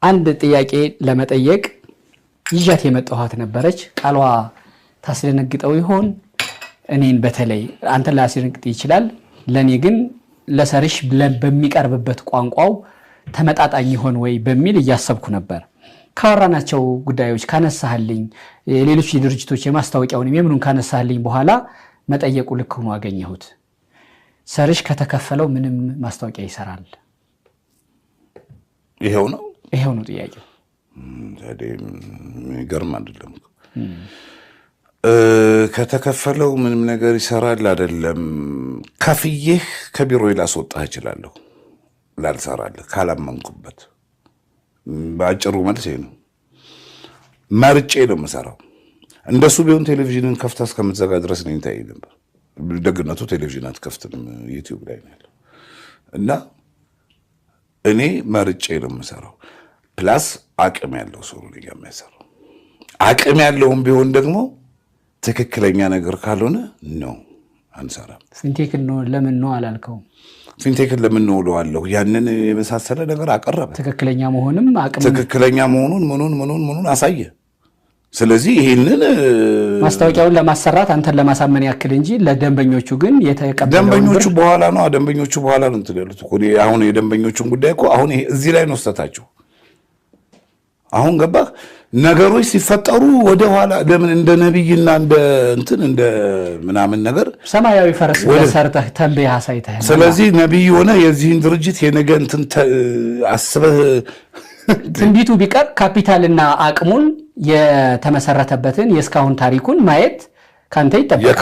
አንድ ጥያቄ ለመጠየቅ ይዣት የመጣኋት ነበረች። ቃሏ ታስደነግጠው ይሆን? እኔን በተለይ አንተ ላስደነግጥ ይችላል። ለኔ ግን ለሰርሽ በሚቀርብበት ቋንቋው ተመጣጣኝ ይሆን ወይ በሚል እያሰብኩ ነበር። ካወራናቸው ጉዳዮች ካነሳህልኝ ሌሎች ድርጅቶች የማስታወቂያውን የምኑን ካነሳህልኝ በኋላ መጠየቁ ልክ ሆኖ አገኘሁት። ሰርሽ ከተከፈለው ምንም ማስታወቂያ ይሰራል? ይሄው ነው ጥያቄው። ገርም አይደለም። ከተከፈለው ምንም ነገር ይሰራል አይደለም። ከፍዬህ ከቢሮ ላስወጣህ እችላለሁ ላልሰራልህ ካላመንኩበት። ባጭሩ መልስ ነው። መርጬ ነው የምሰራው። እንደሱ ቢሆን ቴሌቪዥንን ከፍታ እስከምትዘጋ ድረስ ነው እንታይ ነበር። ደግነቱ ቴሌቪዥን አትከፍትም፣ ዩቲዩብ ላይ ነው ያለው። እና እኔ መርጬ ነው የምሰራው። ፕላስ አቅም ያለው ሰው ነው የሚያሰራው። አቅም ያለውም ቢሆን ደግሞ ትክክለኛ ነገር ካልሆነ ነው አንሰራም። ፊንቴክን ነው ለምን ነው አላልከውም? ፊንቴክን ለምን ነው እለዋለሁ። ያንን የመሳሰለ ነገር አቀረበ። ትክክለኛ መሆንም አቅም ትክክለኛ መሆኑን አሳየ። ስለዚህ ይሄንን ማስታወቂያውን ለማሰራት አንተን ለማሳመን ያክል እንጂ ለደንበኞቹ ግን የተቀበለው ደንበኞቹ በኋላ ነው እንትን ያሉት እኮ። አሁን የደንበኞቹን ጉዳይ እኮ አሁን ይሄ እዚህ ላይ ነው ስተታቸው። አሁን ገባህ? ነገሮች ሲፈጠሩ ወደ ኋላ ለምን እንደ ነብይና እንደ ምናምን ነገር ሰማያዊ ፈረስ ለሰርተህ ተንበይ አሳይተህ። ስለዚህ ነብይ ሆነ የዚህን ድርጅት የነገ እንትን አስበህ ትንቢቱ ቢቀር ካፒታልና አቅሙን የተመሰረተበትን የስካውን ታሪኩን ማየት ካንተ ይጠበቃል።